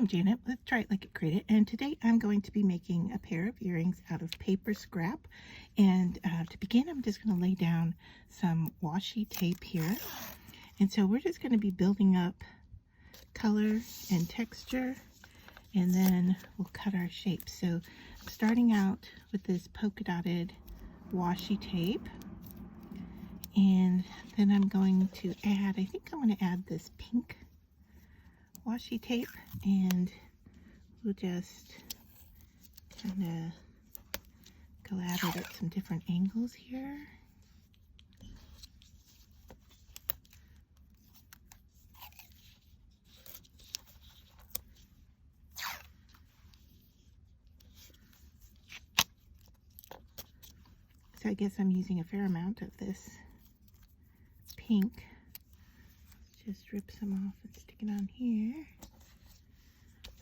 I'm Janet with Try It Like It Create It, and today I'm going to be making a pair of earrings out of paper scrap. And to begin, I'm just going to lay down some washi tape here. And so we're just going to be building up color and texture, and then we'll cut our shapes. So I'm starting out with this polka dotted washi tape, and then I'm going to add, I think I'm going to add this pink washi tape, and we'll just kind of go at it at some different angles here. So I guess I'm using a fair amount of this pink. Let's just rip some off and stick it on here.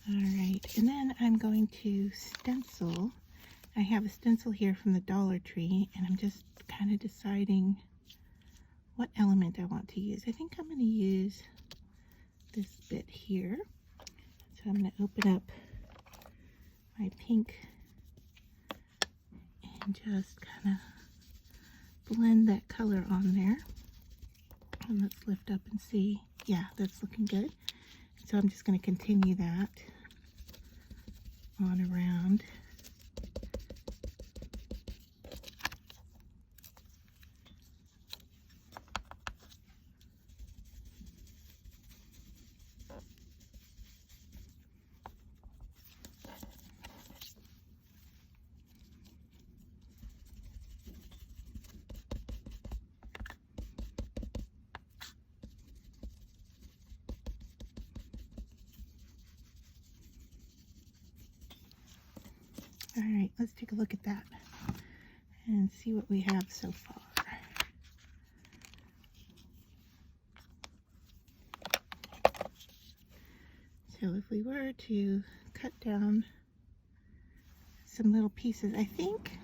Alright, and then I'm going to stencil. I have a stencil here from the Dollar Tree, and I'm just kind of deciding what element I want to use. I think I'm going to use this bit here. So I'm going to open up my pink and just kind of blend that color on there. And let's lift up and see. Yeah, that's looking good. So I'm just going to continue that on around. All right, let's take a look at that and see what we have so far. So if we were to cut down some little pieces, I think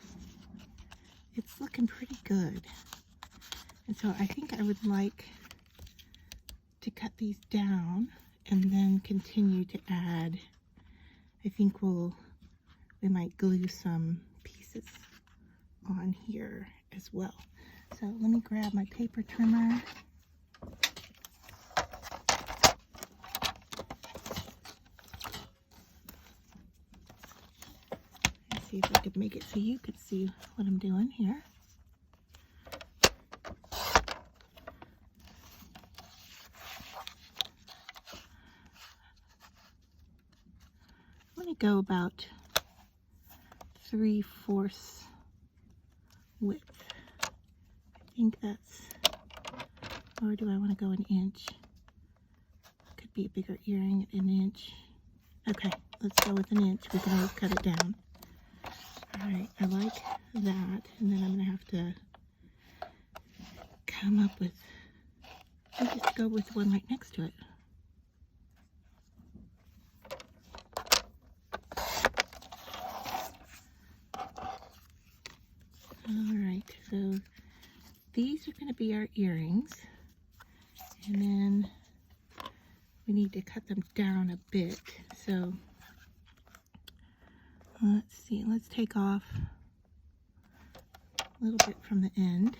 it's looking pretty good. And so I think I would like to cut these down and then continue to add. I think we might glue some pieces on here as well. So let me grab my paper trimmer. Let's see if I could make it so you could see what I'm doing here. I'm going to go about 3/4 width. I think that's, or do I want to go an inch? Could be a bigger earring at an inch. Okay, let's go with an inch. We can always cut it down. Alright, I like that. And then I'm going to have to come up with, I'll just go with one right next to it. Alright, so these are going to be our earrings, and then we need to cut them down a bit. So let's see, let's take off a little bit from the end.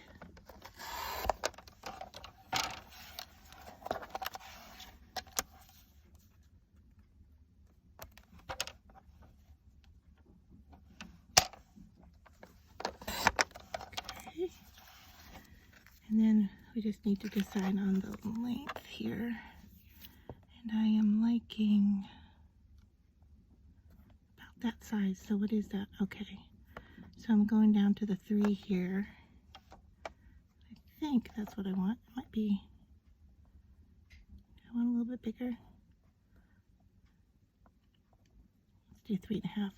And then we just need to decide on the length here. And I am liking about that size. So what is that? Okay. So I'm going down to the 3 here. I think that's what I want. It might be, I want a little bit bigger. Let's do 3.5.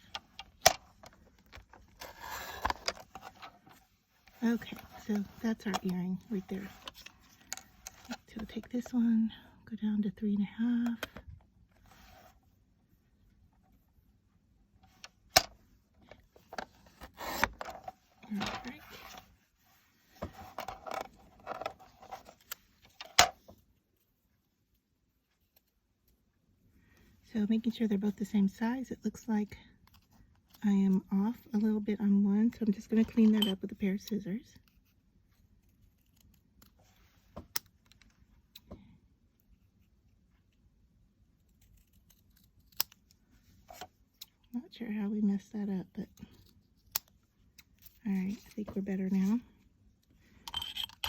Okay, so that's our earring right there. So we'll take this one, go down to 3.5. All right. So making sure they're both the same size, it looks like I am off a little bit on one, so I'm just going to clean that up with a pair of scissors. Not sure how we messed that up, but alright, I think we're better now.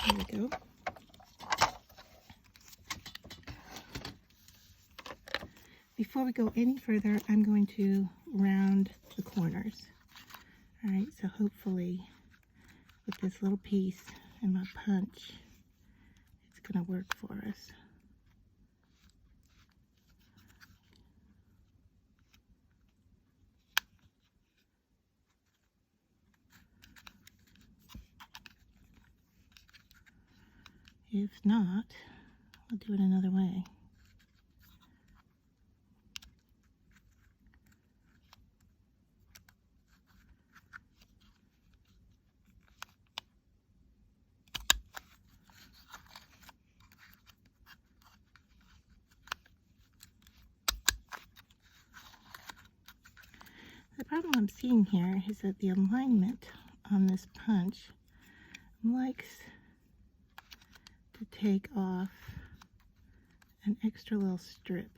There we go. Before we go any further, I'm going to round the corners. Alright, so hopefully with this little piece and my punch, it's going to work for us. If not, I'll do it another way. The problem I'm seeing here is that the alignment on this punch likes to take off an extra little strip,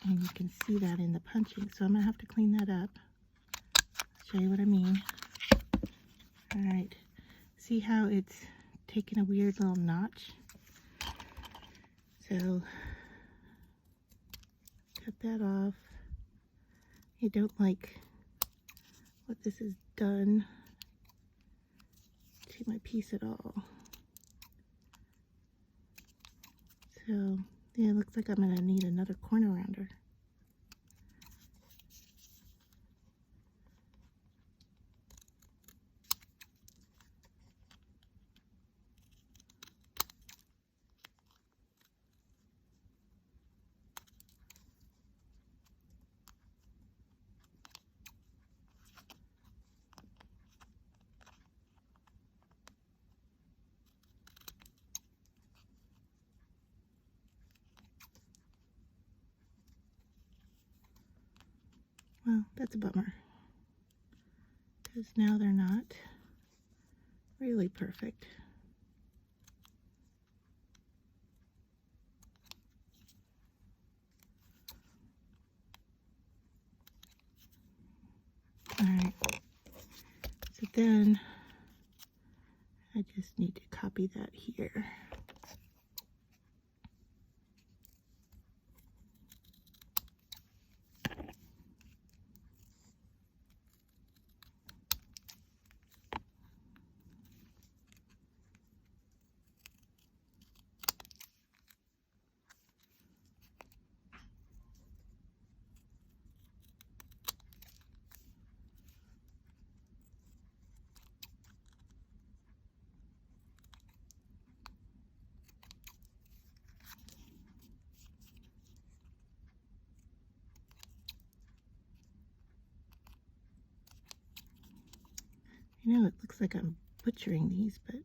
and you can see that in the punching, so I'm gonna have to clean that up. Show you what I mean. All right, see how it's taking a weird little notch? So cut that off. I don't like what this has done to my piece at all. So yeah, it looks like I'm going to need another corner rounder. Well, that's a bummer, because now they're not really perfect. Alright, so then I just need to copy that here. I know it looks like I'm butchering these, but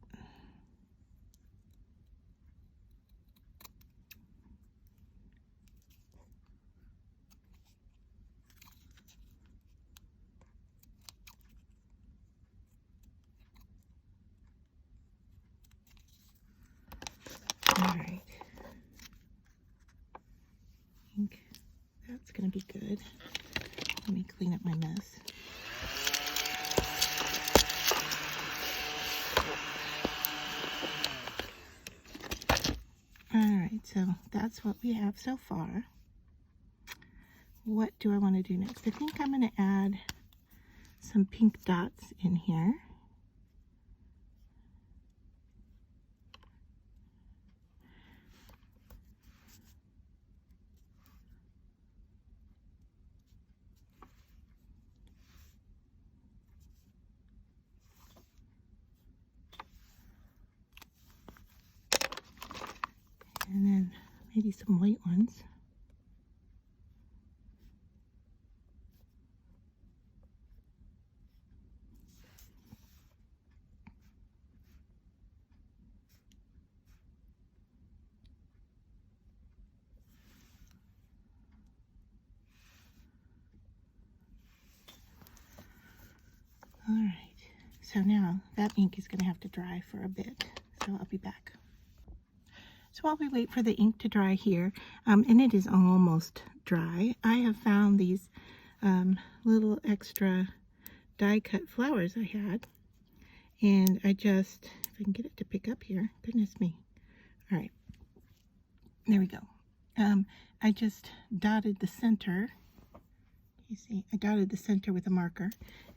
alright. I think that's going to be good. Let me clean up my mess. Alright, so that's what we have so far. What do I want to do next? I think I'm going to add some pink dots in here. And then maybe some white ones. Alright, so now that ink is going to have to dry for a bit, so I'll be back. So while we wait for the ink to dry here, and it is almost dry, I have found these little extra die cut flowers I had, and I just, if I can get it to pick up here, goodness me. Alright, there we go. I just dotted the center. You see, I dotted the center with a marker,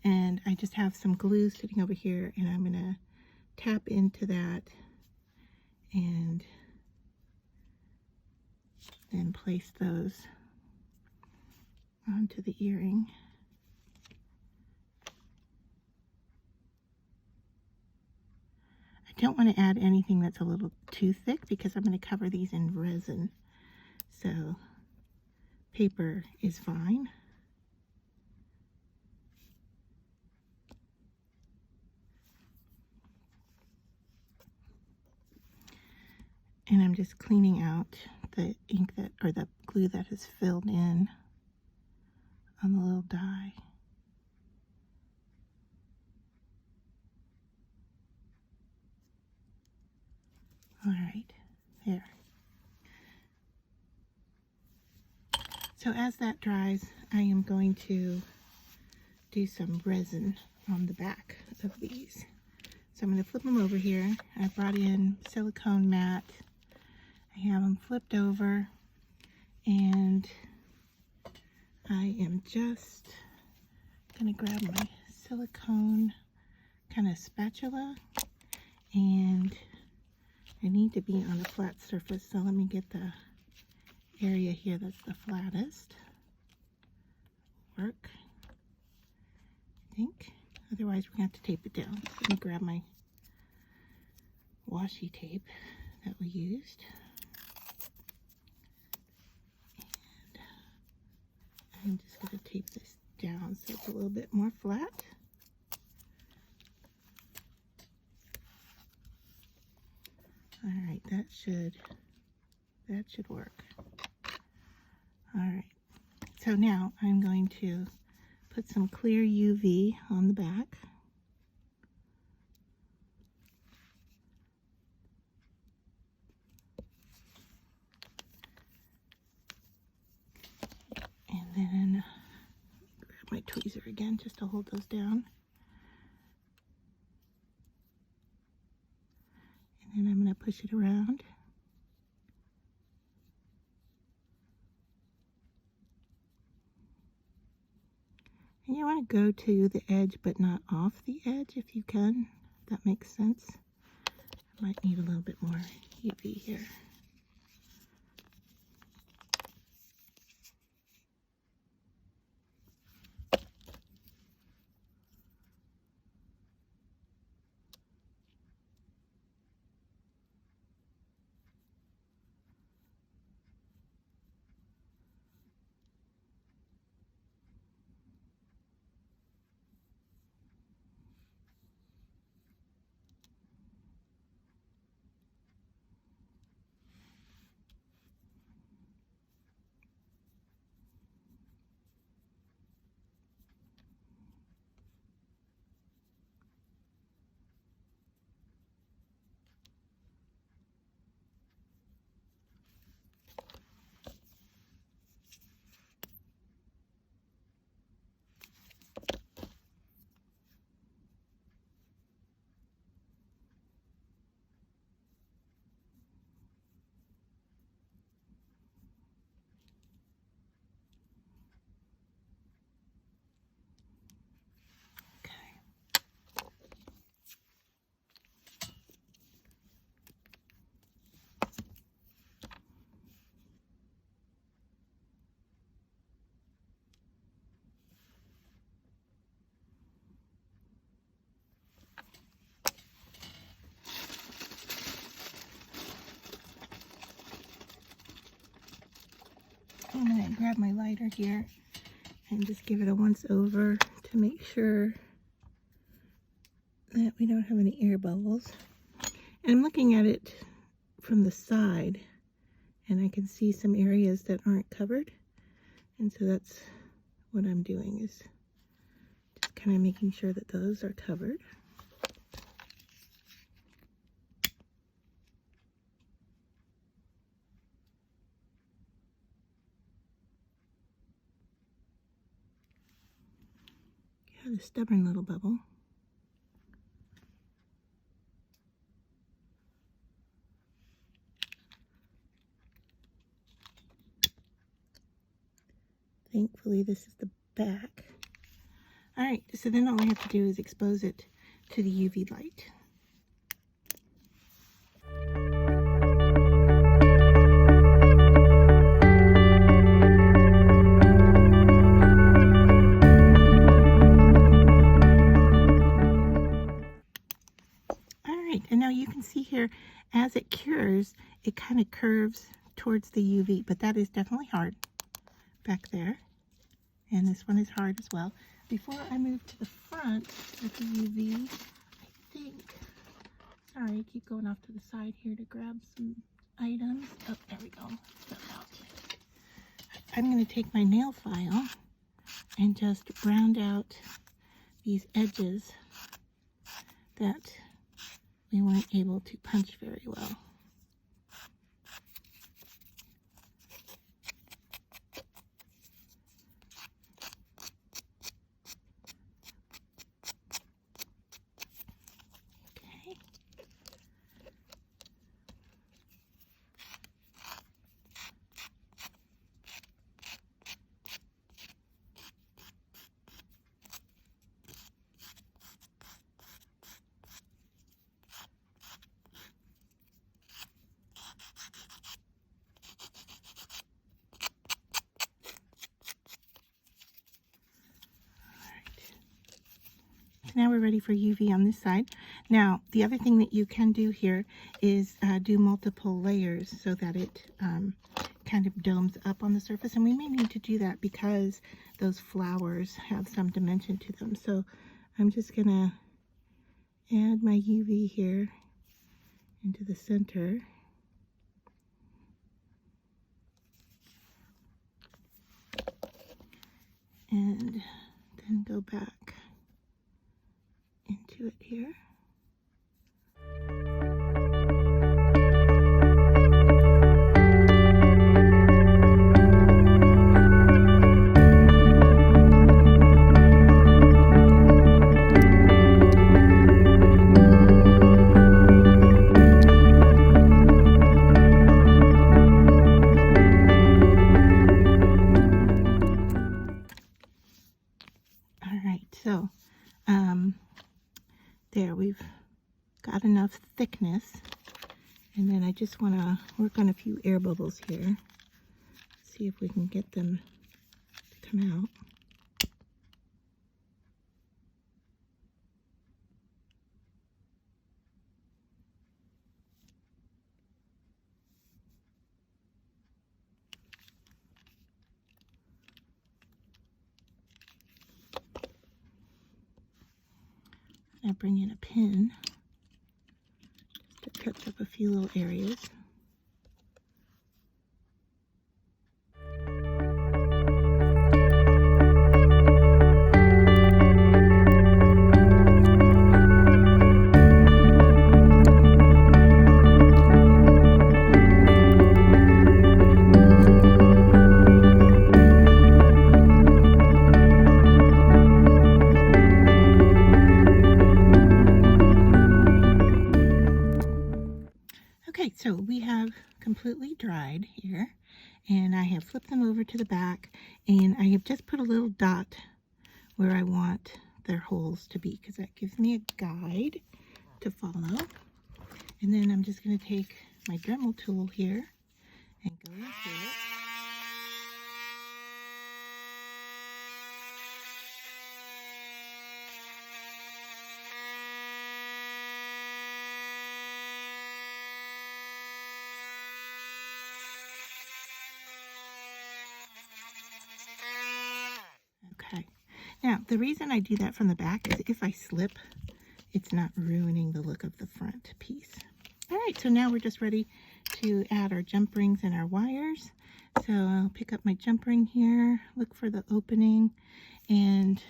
and I just have some glue sitting over here, and I'm going to tap into that and then place those onto the earring. I don't want to add anything that's a little too thick because I'm going to cover these in resin, so paper is fine. And I'm just cleaning out the ink that, or the glue that is filled in on the little die. All right, there. So as that dries, I am going to do some resin on the back of these. So I'm going to flip them over here. I brought in silicone mat. I have them flipped over, and I am just going to grab my silicone kind of spatula, and I need to be on a flat surface, so let me get the area here that's the flattest. Work, I think. Otherwise, we're going to have to tape it down. So let me grab my washi tape that we used. And I'm just going to tape this down so it's a little bit more flat. Alright, that should work. Alright, so now I'm going to put some clear UV on the back. And then grab my tweezer again just to hold those down. And then I'm going to push it around. And you want to go to the edge but not off the edge if you can. That makes sense. I might need a little bit more UV here. I'm going to grab my lighter here and just give it a once over to make sure that we don't have any air bubbles. And I'm looking at it from the side, and I can see some areas that aren't covered, and so that's what I'm doing, is just kind of making sure that those are covered. Got a stubborn little bubble. Thankfully, this is the back. All right, so then all I have to do is expose it to the UV light. All right, and now you can see here, as it cures, it kind of curves towards the UV, but that is definitely hard back there. And this one is hard as well. Before I move to the front with the UV, I think, sorry, I keep going off to the side here to grab some items. Oh, there we go. Stuff out. I'm going to take my nail file and just round out these edges that we weren't able to punch very well. Now we're ready for UV on this side. Now, the other thing that you can do here is do multiple layers so that it kind of domes up on the surface. And we may need to do that because those flowers have some dimension to them. So I'm just going to add my UV here into the center. And then go back into it here. All right, so there, we've got enough thickness, and then I just want to work on a few air bubbles here, see if we can get them to come out. I bring in a pin just to touch up a few little areas. Okay, so we have completely dried here, and I have flipped them over to the back, and I have just put a little dot where I want their holes to be, because that gives me a guide to follow. And then I'm just going to take my Dremel tool here and go into it. Okay, now the reason I do that from the back is if I slip, it's not ruining the look of the front piece. All right, so now we're just ready to add our jump rings and our wires. So I'll pick up my jump ring here, look for the opening, and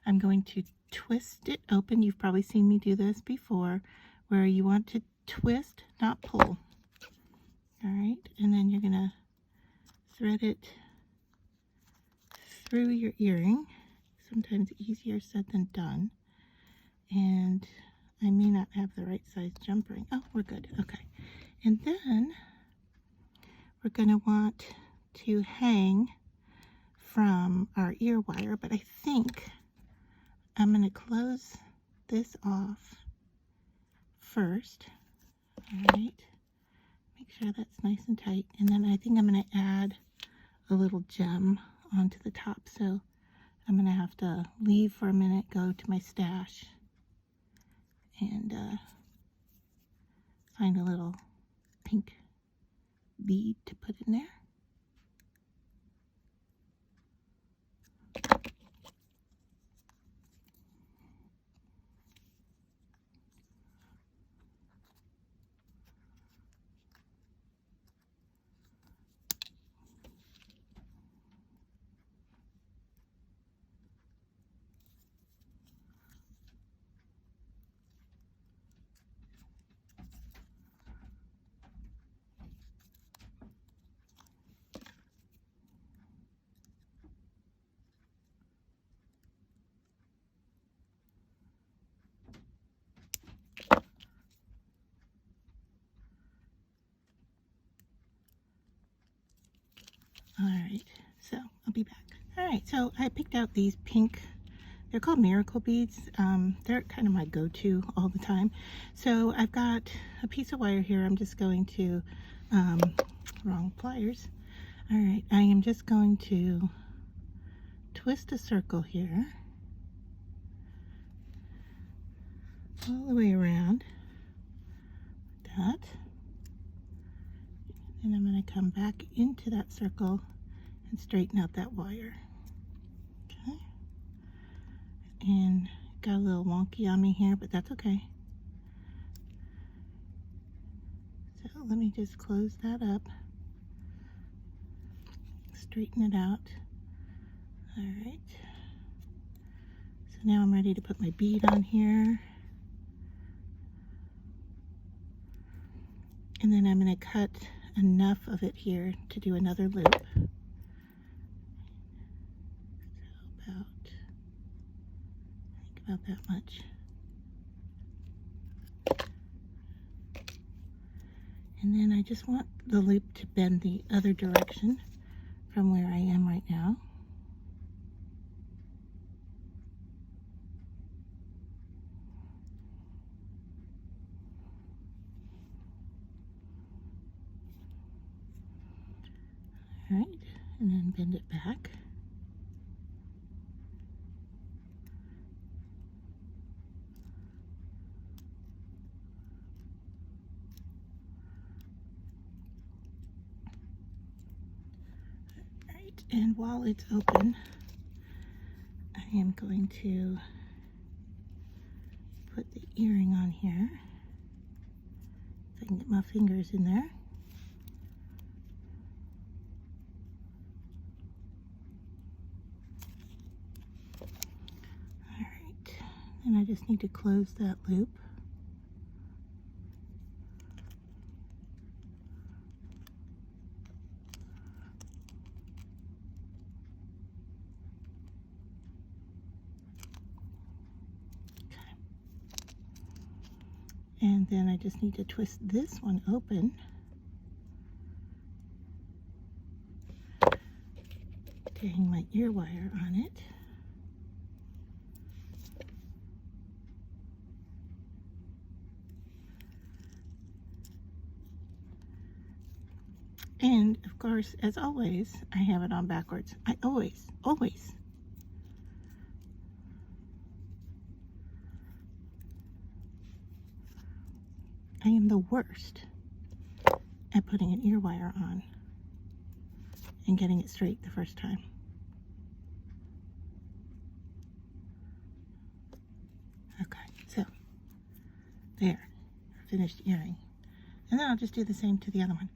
I'm going to twist it open. You've probably seen me do this before, where you want to twist, not pull. All right, and then you're gonna thread it through your earring. Sometimes easier said than done. And I may not have the right size jump ring. Oh, we're good. Okay. And then we're going to want to hang from our ear wire, but I think I'm going to close this off first. All right. Make sure that's nice and tight. And then I think I'm going to add a little gem onto the top. So I'm going to have to leave for a minute, go to my stash, and find a little pink bead to put in there. All right, so I'll be back. All right, so I picked out these pink, they're called miracle beads. They're kind of my go-to all the time. So I've got a piece of wire here. I'm just going to, wrong pliers. All right, I am just going to twist a circle here, all the way around, like that. And I'm going to come back into that circle and straighten out that wire. Okay. And got a little wonky on me here, but that's okay. So let me just close that up, straighten it out. All right. So now I'm ready to put my bead on here. And then I'm going to cut enough of it here to do another loop. So about that much. And then I just want the loop to bend the other direction from where I am right now. All right, and then bend it back. All right, and while it's open, I am going to put the earring on here. If I can get my fingers in there. And I just need to close that loop. Okay. And then I just need to twist this one open. To hang my ear wire on it. And of course, as always, I have it on backwards. I always. I am the worst at putting an ear wire on and getting it straight the first time. Okay, so there, finished earring. And then I'll just do the same to the other one.